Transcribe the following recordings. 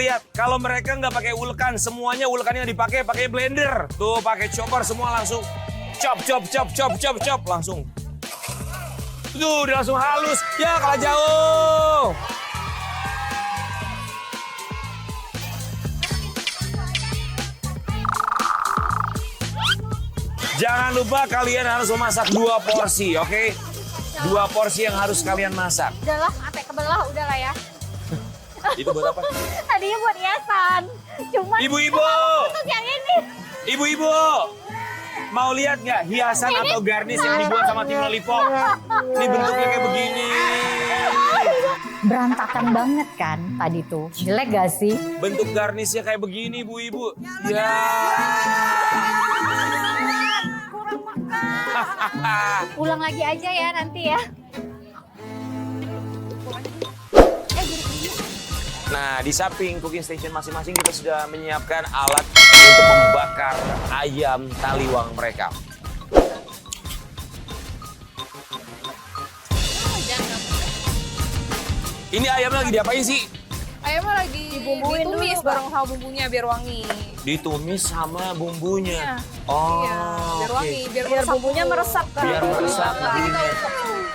lihat, kalau mereka nggak pakai ulekan, semuanya ulekannya dipakai blender. Tuh, pakai chopper semua langsung chop, langsung. Tuh, udah langsung halus. Ya, kalah jauh. Jangan lupa kalian harus memasak 2 porsi, oke? 2 porsi yang harus kalian masak. Udahlah, sampai kebelah udahlah ya. Itu buat apa? Tadinya buat hiasan. Cuma Ibu-ibu, untuk yang ini. ibu-ibu, mau lihat nggak hiasan atau garnish yang dibuat sama tim Lollipop? Ini bentuknya kayak begini. Berantakan banget kan tadi tuh. Jelek gak sih? Bentuk garnishnya kayak begini, ibu-ibu. Ya. Kurang makan. Ulang lagi aja ya nanti ya. Nah, di samping cooking station masing-masing kita sudah menyiapkan alat untuk membakar ayam taliwang mereka. Ini ayam lagi diapain sih? Ayamnya lagi Dibumbuin ditumis dulu, bareng sama bumbunya biar wangi. Ditumis sama bumbunya. Iya. Oh, Iya, biar oke. wangi, biar Bumbunya meresap kan. Biar meresap.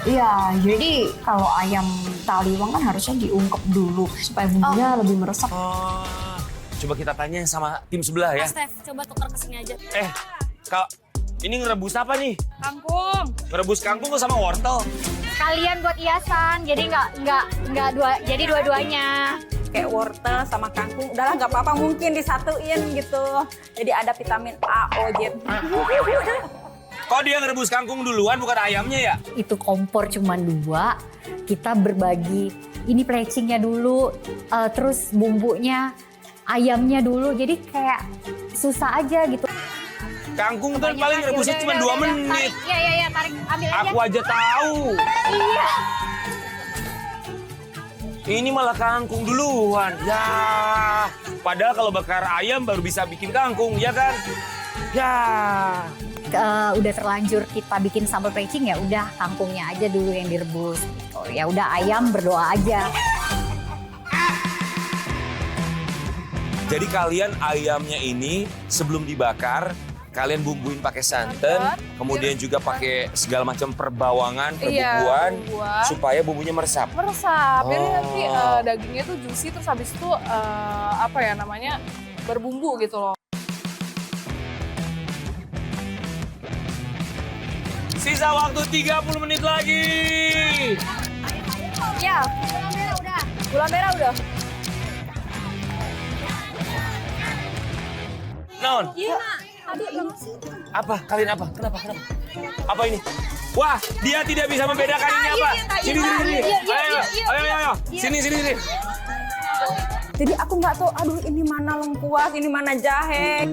Iya, jadi kalau ayam taliwang kan harusnya diungkep dulu supaya bumbunya lebih meresap. Oh, coba kita tanya sama tim sebelah ya. Steph, coba tukar ke sini aja. Kak, ini ngerebus apa nih? Kangkung. Ngerebus kangkung sama wortel? Kalian buat hiasan, jadi nggak jadi dua-duanya. Kayak wortel sama kangkung, udahlah nggak apa-apa mungkin disatuin gitu. Jadi ada vitamin A, O, Z. Kok dia ngerebus kangkung duluan bukan ayamnya ya? Itu kompor cuma 2, kita berbagi. Ini plecingnya dulu, terus bumbunya, ayamnya dulu. Jadi kayak susah aja gitu. Kangkung kan paling ngerebusnya cuma 2 menit. Iya, tarik, ambil aja. Aku aja tahu. Iya. Ini malah kangkung duluan. Ya, padahal kalau bakar ayam baru bisa bikin kangkung, ya kan? Ya. Udah terlanjur kita bikin sambal plecing ya udah kangkungnya aja dulu yang direbus. Oh ya udah ayam berdoa aja. Jadi kalian ayamnya ini sebelum dibakar, kalian bumbuin pakai santan, kemudian juga pakai segala macam perbawangan, perbumbuan, bumbuan. supaya bumbunya meresap. Meresap. Jadi Oh. nanti dagingnya tuh juicy terus habis itu apa ya namanya berbumbu gitu loh. Sisa waktu 30 menit lagi. Ya, gula merah udah. Non, Iya, tadi belum. apa? Kalian apa? Kenapa? Apa ini? Wah, dia tidak bisa membedakan ini apa. Sini. Ayo. Sini. Jadi aku nggak tahu, aduh ini mana lengkuas, ini mana jahe.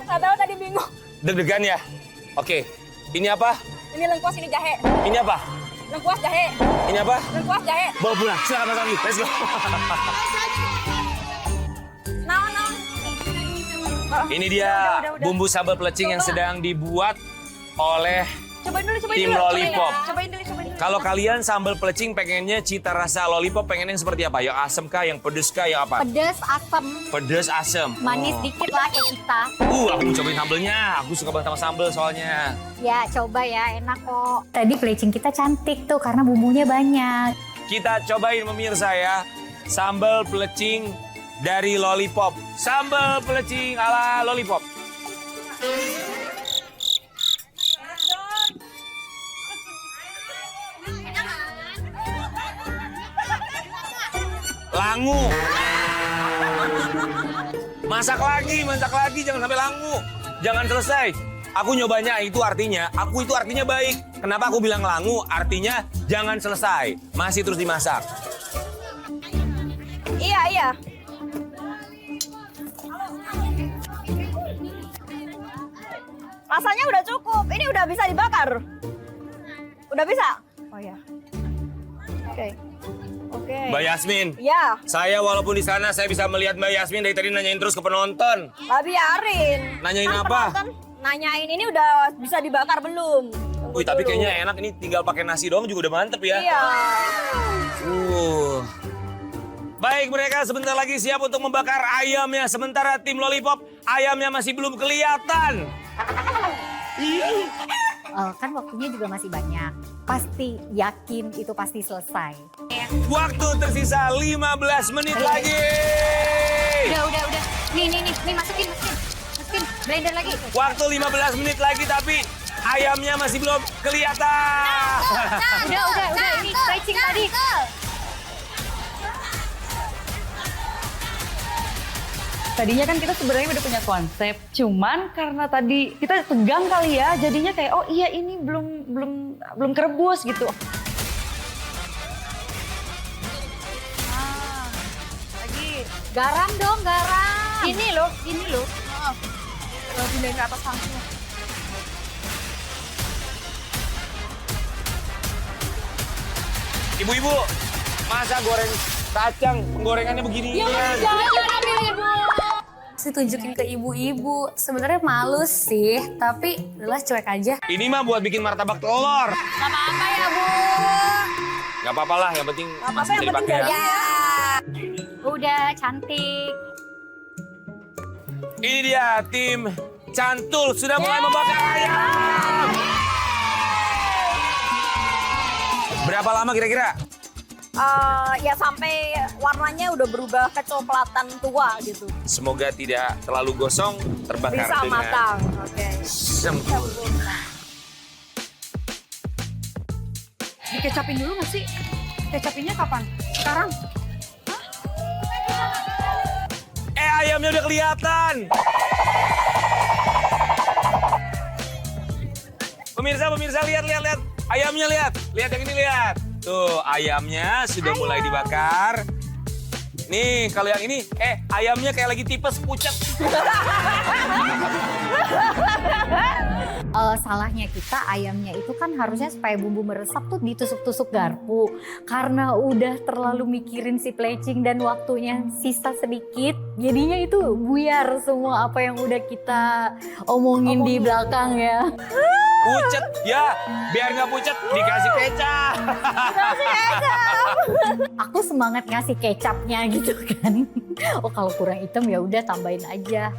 Nggak tahu tadi bingung. Deg-degan ya? Oke. Ini apa? Ini lengkuas, ini jahe. Ini apa? Lengkuas, jahe. Ini apa? Lengkuas, jahe. Bawa pulang. Silakan Mas Aldi. Let's go. Ini dia bumbu sambal pelecing yang sedang dibuat oleh Cobain dulu. tim Lollipop. Cobain dulu. Kalau kalian sambal pelecing pengennya cita rasa Lollipop pengennya yang seperti apa? Yang asem kah? Yang pedes kah? Yang apa? Pedes, asam, Pedes, asem. manis Oh. dikit lah kayak kita. Aku mau cobain sambelnya. Aku suka banget sama sambel soalnya. Ya coba ya enak kok. Tadi plecing kita cantik tuh karena bumbunya banyak. Kita cobain pemirsa ya. Sambal pelecing dari Lollipop. Sambal pelecing ala Lollipop. Langu. Masak lagi, jangan sampai langu. Jangan selesai. Aku nyobanya itu artinya baik. Kenapa aku bilang langu? Artinya jangan selesai. Masih terus dimasak. Iya. Rasanya udah cukup. Ini udah bisa dibakar. Udah bisa? Oh ya. Oke. Mbak Yasmin, Ya, saya walaupun di sana saya bisa melihat Mbak Yasmin dari tadi nanyain terus ke penonton. lah biarin. Nanyain Kan apa? penonton nanyain ini udah bisa dibakar belum? Tunggu Wih, tapi dulu. kayaknya enak ini tinggal pakai nasi doang juga udah mantep ya. Iya. Baik, mereka sebentar lagi siap untuk membakar ayamnya. Sementara tim Lollipop, ayamnya masih belum kelihatan. Kan waktunya juga masih banyak. Pasti yakin itu pasti selesai. Waktu tersisa 15 menit lagi. Udah. Nih, masukin. Blender lagi. Waktu 15 menit lagi tapi ayamnya masih belum kelihatan. Udah. Ini stretching tadi. Tadinya kan kita sebenarnya udah punya konsep, cuman karena tadi kita tegang kali ya, jadinya kayak oh iya ini belum kerebus gitu. Lagi. Garam dong, garam. Ini loh. Pindahin ke atas langsung. Ibu-ibu, masa goreng kacang penggorengannya begini? Saya tunjukin ke ibu-ibu. Sebenarnya malu sih, tapi udahlah cuek aja. Ini mah buat bikin martabak telur. Gak apa-apa ya, Bu. Gak apa-apa lah, yang penting masih bisa dipakai ya. Udah cantik. Ini dia tim Cantul sudah mulai membakar ayam. Berapa lama kira-kira? Ya sampai warnanya udah berubah kecoklatan tua gitu. Semoga tidak terlalu gosong, terbakar Bisa dengan matang. Oke. sempurna. Dikecapin dulu nggak sih? Kecapinnya kapan? Sekarang? Ayamnya udah kelihatan. Pemirsa, lihat. Ayamnya lihat. Lihat yang ini, lihat. Tuh, ayamnya sudah mulai dibakar. Nih, kalau yang ini, ayamnya kayak lagi tipes, pucat. Salahnya kita ayamnya itu kan harusnya supaya bumbu meresap tuh ditusuk-tusuk garpu. Karena udah terlalu mikirin si plecing dan waktunya sisa sedikit, jadinya itu buyar semua apa yang udah kita omongin di belakang ya. Pucat, ya biar nggak pucat dikasih kecap. Aku semangat ngasih kecapnya gitu kan. Oh kalau kurang hitam ya udah tambahin aja.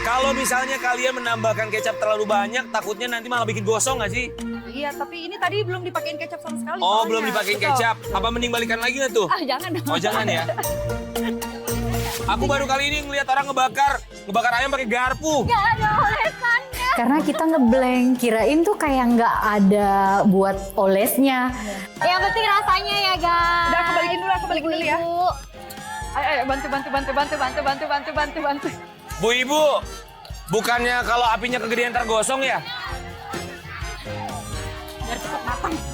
Kalau misalnya kalian menambahkan kecap terlalu banyak, takutnya nanti malah bikin gosong nggak sih? Iya, tapi ini tadi belum dipakein kecap sama sekali. Oh, soalnya. belum dipakein Betul. kecap. Apa mending balikan lagi nggak tuh? Jangan dong. Oh, jangan ya. Aku baru kali ini ngelihat orang ngebakar ayam pakai garpu. Karena kita ngeblank, kirain tuh kayak nggak ada buat olesnya. Yang penting rasanya ya guys. Udah, aku balikin dulu ya. Ayo, bantu. Bu Ibu, bukannya kalau apinya kegedean ntar gosong ya?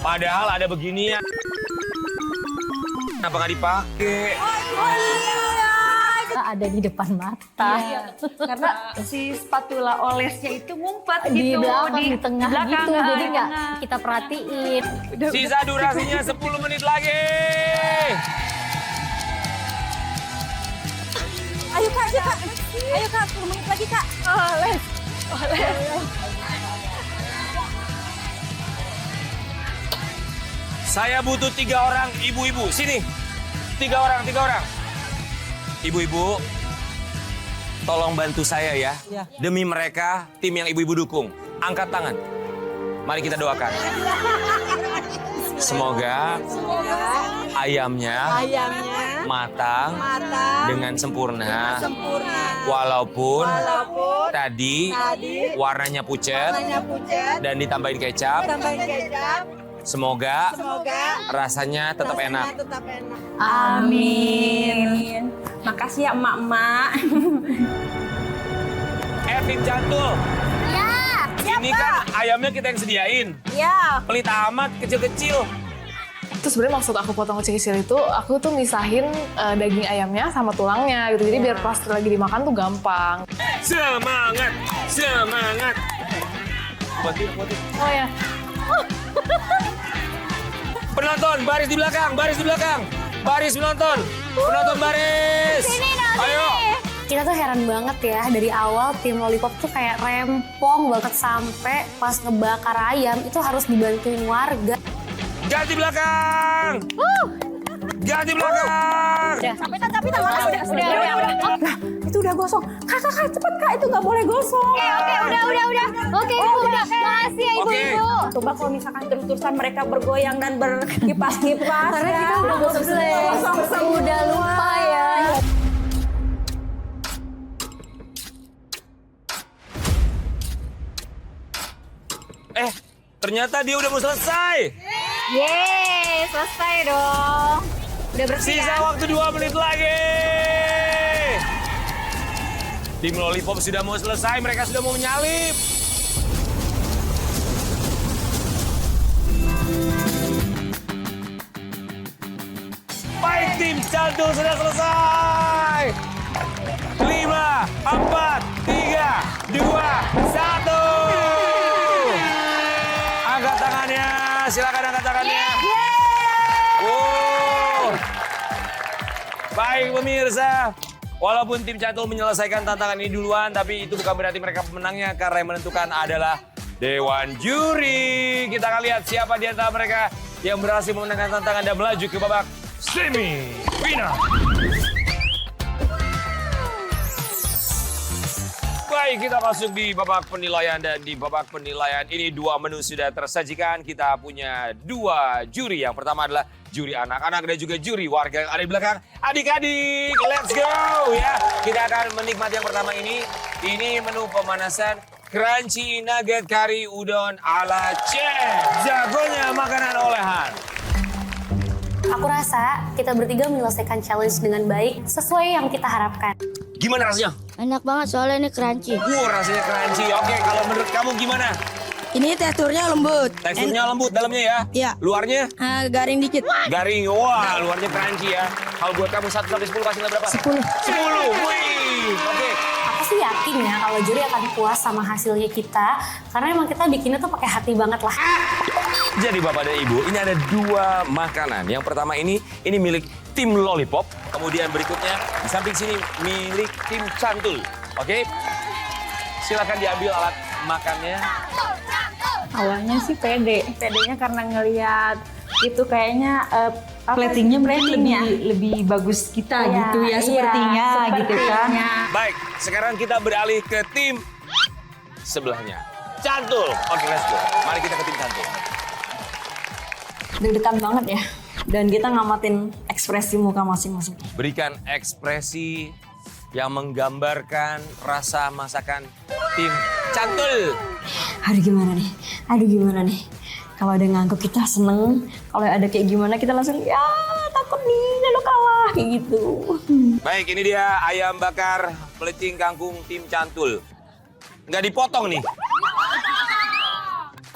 Padahal ada beginian. Kenapa nggak dipakai? Ada di depan mata. Karena si spatula olesnya itu ngumpet Di gitu. belakang, di tengah belakang, gitu. ah, Jadi di nggak tengah. kita perhatiin. Sisa durasinya 10 menit lagi. Ayo Kak, 10 menit lagi Kak. Saya butuh 3 orang ibu-ibu. Sini. 3 orang. Ibu-ibu, tolong bantu saya ya. Demi mereka, tim yang ibu-ibu dukung. Angkat tangan. Mari kita doakan. Semoga ayamnya matang dengan sempurna. Walaupun tadi warnanya pucat dan ditambahin kecap. Semoga rasanya tetap enak. Amin. Makasih ya emak-emak. Tim Cantul. Ya, Ini kan ayamnya kita yang sediain. Ya. Pelit amat, kecil-kecil. Terus sebenarnya maksud aku potong kecil-kecil itu, aku tuh misahin daging ayamnya sama tulangnya gitu. Jadi biar pas lagi dimakan tuh gampang. Semangat. Bantuin. Oh ya. Penonton, baris di belakang. Baris penonton. Penonton baris. Ayo. Kita tuh heran banget ya, dari awal tim Lollipop tuh kayak rempong banget sampai pas ngebakar ayam itu harus dibantuin warga. Ganti belakang. Jangan di belakang. Sampai tak udah. Itu udah gosong. Kak, cepet Kak, itu nggak boleh gosong. Oke, udah. Oke, Ibu, udah. Makasih ya Oke. Ibu. Coba kalau misalkan terus-terusan mereka bergoyang dan berkipas-kipas. Karena ya. kita udah gosong semua. Udah lupa ya. Ternyata dia udah mau selesai. Yeay, selesai dong. Udah bersih Sisa ya? waktu 2 menit lagi. Tim Lollipop sudah mau selesai, mereka sudah mau menyalip. Baik, tim Cantul sudah selesai. 5, 4, 3, 2, 1. Angkat tangannya, silakan angkat tangannya. Wow. Baik pemirsa, walaupun tim Cantul menyelesaikan tantangan ini duluan, tapi itu bukan berarti mereka pemenangnya karena yang menentukan adalah Dewan Juri. Kita akan lihat siapa di antara mereka yang berhasil memenangkan tantangan dan melaju ke babak semifinal. Baik, kita masuk di babak penilaian dan di babak penilaian ini 2 menu sudah tersajikan. Kita punya 2 juri. Yang pertama adalah juri anak-anak dan juga juri warga yang ada di belakang. Adik-adik, let's go ya. Kita akan menikmati yang pertama ini. Ini menu pemanasan crunchy nugget kari udon ala chef. Jagonya makanan olahan. Aku rasa kita bertiga menyelesaikan challenge dengan baik sesuai yang kita harapkan. Gimana rasanya? Enak banget soalnya ini crunchy. Rasanya crunchy. Oke, kalau menurut kamu gimana? Ini teksturnya lembut. Teksturnya lembut dalamnya ya? Iya. Luarnya? Garing dikit. Garing. Wah, luarnya crunchy ya. Kalau buat kamu 1 sampai 10 kasih nilai berapa? 10. 10. Wih. Oke. Aku sih yakin ya kalau juri akan puas sama hasilnya kita karena emang kita bikinnya tuh pakai hati banget lah. Jadi Bapak dan Ibu, ini ada 2 makanan. Yang pertama ini milik tim Lollipop. Kemudian berikutnya di samping sini milik tim Cantul. Oke? Silakan diambil alat makannya. Awalnya sih pedenya karena ngelihat itu kayaknya Platingnya mungkin lebih bagus kita Iya, gitu ya, sepertinya gitu kan. Baik, sekarang kita beralih ke tim sebelahnya. Cantul. Oke, let's go. Mari kita ke tim Cantul. Deg-degan banget ya. Dan kita ngamatin ekspresi muka masing-masing. Berikan ekspresi yang menggambarkan rasa masakan tim Cantul. Aduh gimana nih. Kalau ada ngangguk kita seneng. Kalau ada kayak gimana kita langsung ya takut nih lalu kalah kayak gitu. Baik, ini dia ayam bakar pelecing kangkung tim Cantul. Nggak dipotong nih.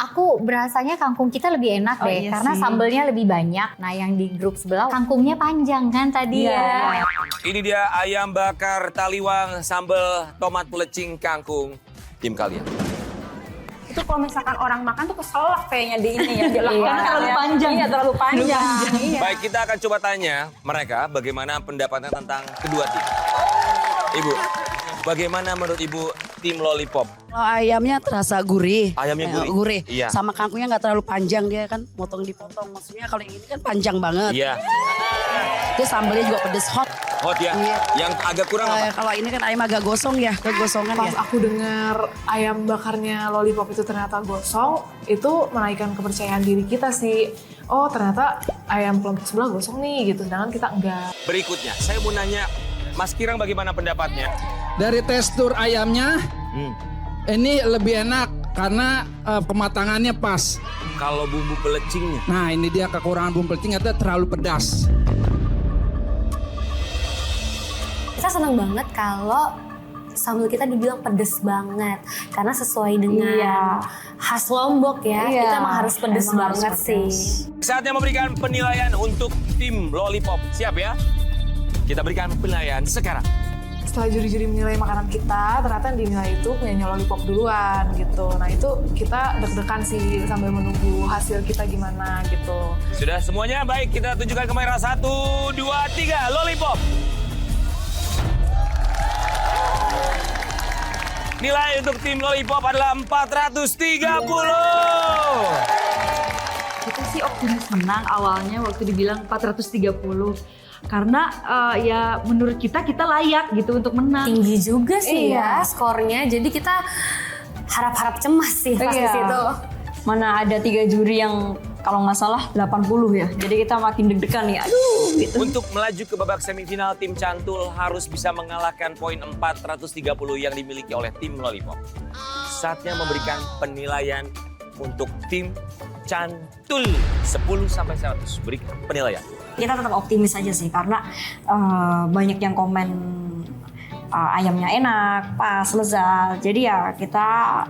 Aku berasanya kangkung kita lebih enak deh, iya karena sih. sambelnya lebih banyak. Nah yang di grup sebelah kangkungnya panjang kan tadi ya. Ini dia ayam bakar taliwang sambal tomat pelecing kangkung tim kalian. itu kalau misalkan orang makan tuh keselak kayaknya di ini ya. Di Karena terlalu panjang. Iya, terlalu panjang. Iya. Baik, kita akan coba tanya mereka bagaimana pendapatnya tentang kedua tim. Ibu, bagaimana menurut Ibu tim Lollipop? Kalau ayamnya terasa gurih. Ayamnya gurih? Gurih. Iya. Sama kangkungnya nggak terlalu panjang, dia kan motong dipotong. Maksudnya kalau yang ini kan panjang banget. Iya, Itu sambelnya juga pedes hot. hot ya. Iya. Yang agak kurang apa? Kalau ini kan ayam agak gosong ya, kegosongan Pas ya. aku dengar ayam bakarnya Lollipop itu ternyata gosong, itu menaikkan kepercayaan diri kita sih. Oh ternyata ayam kelompok sebelah gosong nih gitu, sedangkan kita enggak. Berikutnya, saya mau nanya Mas Kirang bagaimana pendapatnya? Dari tekstur ayamnya, ini lebih enak karena kematangannya pas. Kalau bumbu pelecingnya? Nah ini dia kekurangan bumbu pelecing, itu terlalu pedas. Kita senang banget kalau sambal kita dibilang pedes banget karena sesuai dengan khas Lombok ya. Kita emang harus pedes banget sih. Saatnya memberikan penilaian untuk tim Lollipop. Siap ya? Kita berikan penilaian sekarang. Setelah juri-juri menilai makanan kita, ternyata yang dinilai itu punyanya Lollipop duluan gitu. Nah itu kita deg-degan sih sambil menunggu hasil kita gimana gitu. Sudah semuanya? Baik, kita tunjukkan kamera 1, 2, 3, Lollipop. Nilai untuk tim Lollipop adalah 430. Itu sih sih optimis menang awalnya waktu dibilang 430. Karena ya menurut kita layak gitu untuk menang. Tinggi juga sih ya skornya. Jadi kita harap-harap cemas sih pas di situ. Mana ada 3 juri yang kalau nggak salah 80 ya. Jadi kita makin deg-degan nih. Aduh gitu. Untuk melaju ke babak semifinal, tim Cantul harus bisa mengalahkan poin 430 yang dimiliki oleh tim Lollipop. Saatnya memberikan penilaian untuk tim Cantul 10 sampai 100. Berikan penilaian. Kita tetap optimis aja sih karena banyak yang komen ayamnya enak, pas, lezat. Jadi ya kita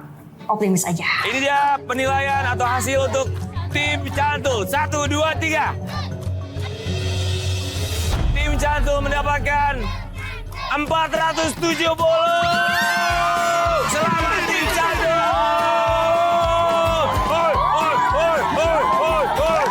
optimis aja. Ini dia penilaian atau hasil untuk tim Cantul. 1, 2, 3. Tim Cantul mendapatkan 470. Selamat tim Cantul. Hoi, hoi, hoi, hoi, hoi, hoi.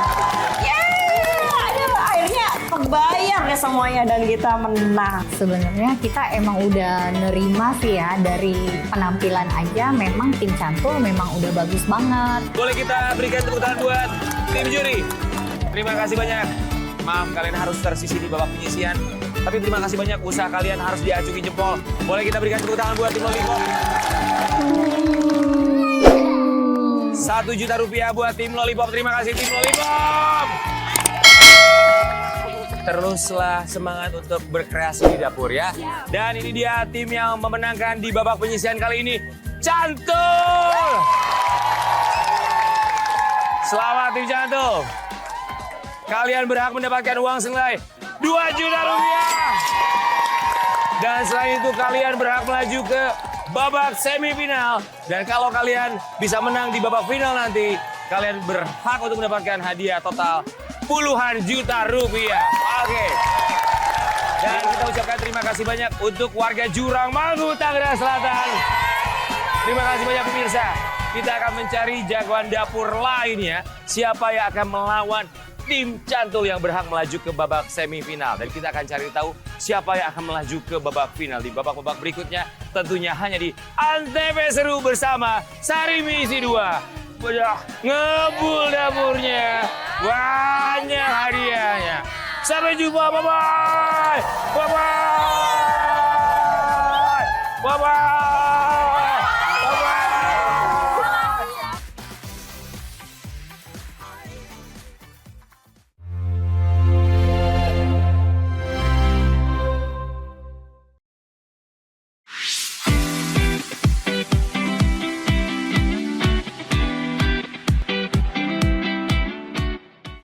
Aduh, akhirnya kebayar deh semuanya dan kita menang. Sebenarnya kita emang udah nerima sih ya dari penampilan aja memang tim Cantul memang udah bagus banget. Boleh kita berikan tepuk tangan buat tim juri. Terima kasih banyak. Maaf kalian harus tersisi di babak penyisian. Tapi terima kasih banyak, usaha kalian harus diacungi jempol. Boleh kita berikan tepuk tangan buat tim Lollipop. 1 juta rupiah buat tim Lollipop. Terima kasih tim Lollipop. Teruslah semangat untuk berkreasi di dapur ya. Dan ini dia tim yang memenangkan di babak penyisian kali ini. Cantul! Selamat tim Cantul. Kalian berhak mendapatkan uang senilai 2 juta rupiah. Dan selain itu kalian berhak melaju ke babak semifinal. Dan kalau kalian bisa menang di babak final nanti, kalian berhak untuk mendapatkan hadiah total puluhan juta rupiah. Oke. Dan kita ucapkan terima kasih banyak untuk warga Jurang Mangu, Tangerang Selatan. Terima kasih banyak pemirsa. Kita akan mencari jagoan dapur lainnya. Siapa yang akan melawan tim Cantul yang berhak melaju ke babak semifinal. Dan kita akan cari tahu siapa yang akan melaju ke babak final. Di babak-babak berikutnya tentunya hanya di Antv Seru bersama Sarimi Isi 2. Udah ngebul dapurnya. Banyak hadiahnya. Sampai jumpa. Bye-bye. Bye-bye. Bye-bye.